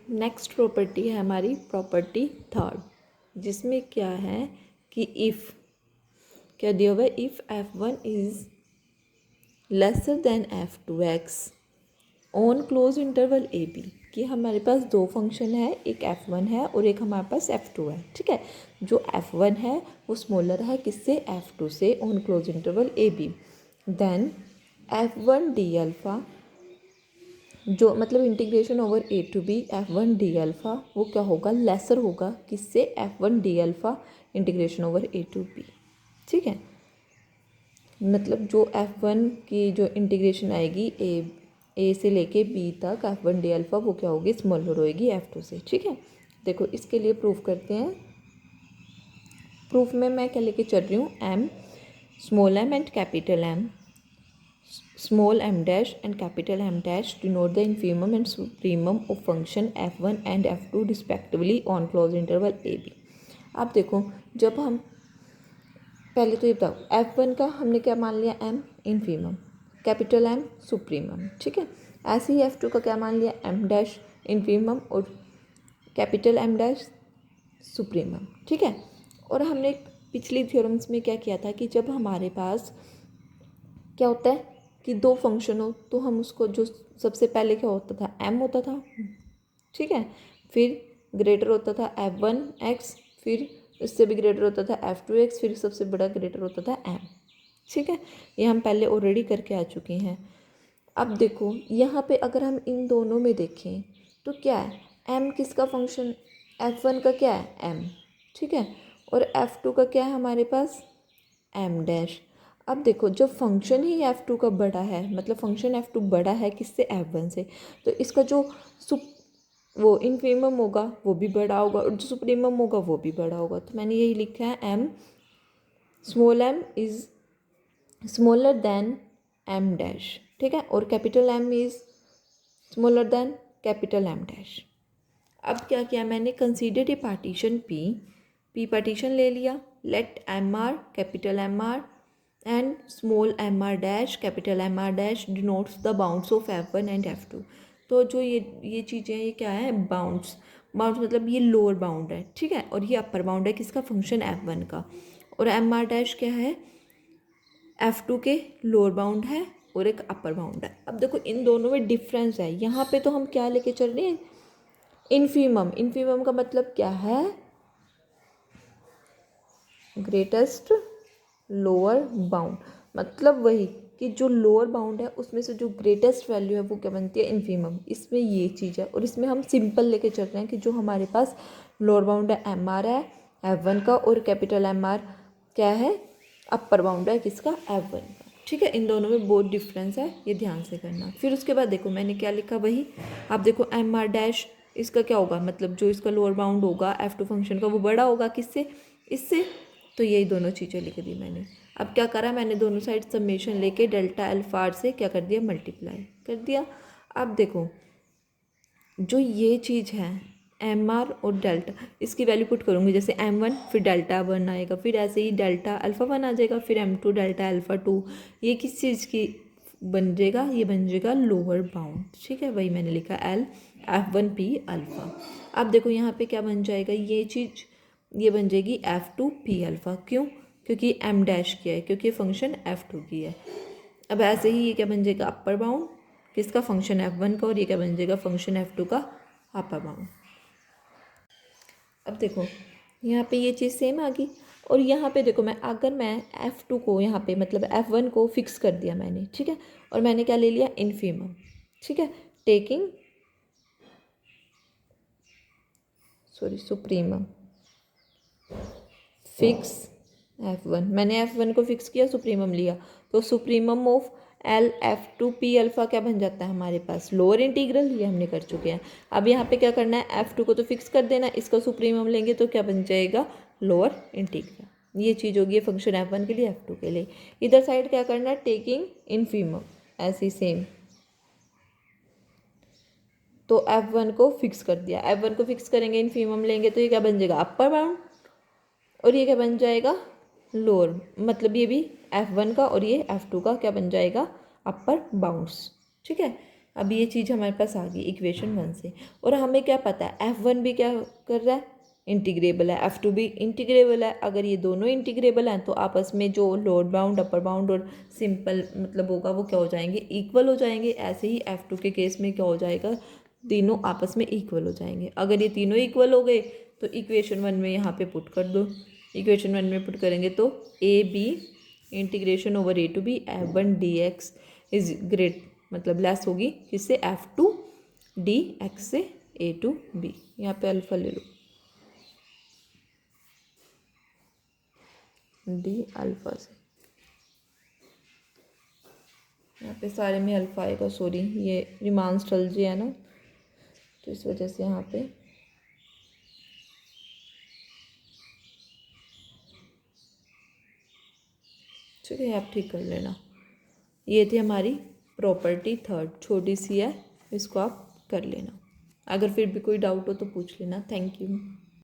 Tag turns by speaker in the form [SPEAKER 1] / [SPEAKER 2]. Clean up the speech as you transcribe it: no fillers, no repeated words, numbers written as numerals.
[SPEAKER 1] Next property है हमारी property third, जिसमें क्या है कि इफ़ क्या दिया हुआ है, if F1 is lesser than F2x on close interval A B, कि हमारे पास दो फंक्शन है, एक F1 है और एक हमारे पास F2 है। ठीक है, जो F1 है वो स्मॉलर है किससे, F2 से, on close interval A B. Then F1 D alpha, जो मतलब integration over A to B F1 D alpha, वो क्या होगा, लेसर होगा किससे, F1 D alpha integration over A to B. ठीक है, मतलब जो F1 की जो इंटीग्रेशन आएगी ए से लेके बी तक F1 डी अल्फ़ा, वो क्या होगी, स्मॉलर होएगी F2 से। ठीक है, देखो इसके लिए प्रूफ करते हैं। प्रूफ में मैं क्या लेके चल रही हूँ, M small M and capital M, small m dash and capital M dash denote the infimum and supremum of function f1 and f2 respectively on closed interval a b। अब देखो, जब हम पहले तो ये बताओ, f1 का हमने क्या मान लिया, m infimum, capital M supremum. ठीक है, ऐसे ही f2 का क्या मान लिया, m डैश इनफीमम और कैपिटल M डैश सुप्रीमम। ठीक है, और हमने पिछली थ्योरम्स में क्या किया था कि जब हमारे पास क्या होता है कि दो फंक्शन हो तो हम उसको, जो सबसे पहले क्या होता था, m होता था। ठीक है, फिर ग्रेटर होता था f1x, फिर इससे भी ग्रेटर होता था f2x, फिर सबसे बड़ा ग्रेटर होता था m। ठीक है, ये हम पहले ऑलरेडी करके आ चुके हैं। अब देखो यहाँ पे अगर हम इन दोनों में देखें तो क्या है, m किसका फंक्शन, f1 का क्या है, m। ठीक है, और f2 का क्या है हमारे पास, m डैश। अब देखो जब फंक्शन ही f2 का बड़ा है, मतलब फंक्शन f2 बड़ा है किससे, f1 से, तो इसका जो वो इनफीमम होगा वो भी बड़ा होगा और जो सुप्रीमम होगा वो भी बड़ा होगा। तो मैंने यही लिखा है, m small m is smaller than m dash. ठीक है, और capital M is smaller than capital M dash. अब क्या किया मैंने, consider a partition P partition ले लिया, let MR capital MR and small MR dash capital MR dash denotes the bounds of F1 and F2। तो जो ये चीज़ें, ये क्या है, बाउंड्स मतलब ये लोअर बाउंड है। ठीक है, और ये अपर बाउंड है किसका, फंक्शन F1 का, और MR डैश क्या है, F2 के लोअर बाउंड है और एक अपर बाउंड है। अब देखो इन दोनों में डिफरेंस है, यहाँ पे तो हम क्या लेके चल रहे हैं, इनफीमम। इनफीमम का मतलब क्या है, ग्रेटेस्ट लोअर बाउंड, मतलब वही कि जो लोअर बाउंड है उसमें से जो ग्रेटेस्ट वैल्यू है वो क्या बनती है, इनफीमम। इसमें ये चीज़ है, और इसमें हम सिंपल लेके चल रहे हैं कि जो हमारे पास लोअर बाउंड है MR है F1 का, और कैपिटल MR क्या है, अपर बाउंड है किसका, F1 का। ठीक है, इन दोनों में बहुत डिफरेंस है, ये ध्यान से करना। फिर उसके बाद देखो मैंने क्या लिखा, वही आप देखो MR डैश, इसका क्या होगा, मतलब जो इसका लोअर बाउंड होगा F2 फंक्शन का वो बड़ा होगा किससे, इससे। तो यही दोनों चीज़ें लिख दी मैंने। अब क्या करा मैंने, दोनों साइड समेशन लेके डेल्टा अल्फा से क्या कर दिया, मल्टीप्लाई कर दिया। अब देखो जो ये चीज़ है MR और डेल्टा, इसकी वैल्यू पुट करूँगी, जैसे M1 फिर डेल्टा 1 आएगा, फिर ऐसे ही डेल्टा अल्फ़ा 1 आ जाएगा, फिर M2 डेल्टा अल्फ़ा 2। ये किस चीज़ की बन जाएगा, ये बन जाएगा लोअर बाउंड। ठीक है, वही मैंने लिखा L F1P अल्फ़ा। अब देखो यहाँ पे क्या बन जाएगा, ये चीज़ ये बन जाएगी F2P अल्फ़ा। क्यों, क्योंकि M डैश किया है, क्योंकि फंक्शन F2 की है। अब ऐसे ही ये क्या बन जाएगा, अपर बाउंड किसका, फंक्शन F1 का, और ये क्या बन जाएगा, फंक्शन F2 का अपर बाउंड। अब देखो यहाँ पे ये चीज़ सेम आ गई, और यहाँ पे देखो अगर मैं F2 को यहाँ पे मतलब F1 को फिक्स कर दिया मैंने। ठीक है, और मैंने क्या ले लिया, इनफीमम। ठीक है, टेकिंग सुप्रीमम फिक्स F1, मैंने F1 को फिक्स किया, सुप्रीमम लिया, तो supremum of L F2P alpha क्या बन जाता है हमारे पास, लोअर इंटीग्रल। ये हमने कर चुके हैं। अब यहाँ पे क्या करना है, F2 को तो फिक्स कर देना, इसका सुप्रीमम लेंगे तो क्या बन जाएगा, लोअर इंटीग्रल। ये चीज़ होगी फंक्शन F1 के लिए, F2 के लिए। इधर साइड क्या करना है, टेकिंग इनफीमम, ऐसी सेम, तो F1 को फिक्स कर दिया। F1 को फिक्स करेंगे, इनफीमम लेंगे तो ये क्या बन जाएगा, अपर बाउंड, और ये क्या बन जाएगा, लोअर, मतलब ये भी F1 का और ये F2 का क्या बन जाएगा, अपर बाउंड्स। ठीक है, अब ये चीज़ हमारे पास आ गई इक्वेशन 1 से। और हमें क्या पता है F1 भी क्या कर रहा है, इंटीग्रेबल है, F2 भी इंटीग्रेबल है। अगर ये दोनों इंटीग्रेबल हैं तो आपस में जो लोअर बाउंड अपर बाउंड और सिंपल मतलब होगा वो क्या हो जाएंगे, इक्वल हो जाएंगे। ऐसे ही F2 के केस में क्या हो जाएगा, तीनों आपस में इक्वल हो जाएंगे। अगर ये तीनों इक्वल हो गए तो इक्वेशन 1 में यहाँ पे पुट कर दो। इक्वेशन 1 में पुट करेंगे तो A B integration over A to B F1 dx is great मतलब लेस होगी किससे, F2 dx से a टू b। यहाँ पे अल्फा ले लो, d अल्फा से, यहाँ पे सारे में अल्फा आएगा। सॉरी ये रिमान स्टल जी है ना, तो इस वजह से यहाँ पे ठीक है, आप ठीक कर लेना। ये थी हमारी प्रॉपर्टी थर्ड, छोटी सी है, इसको आप कर लेना। अगर फिर भी कोई डाउट हो तो पूछ लेना। Thank you.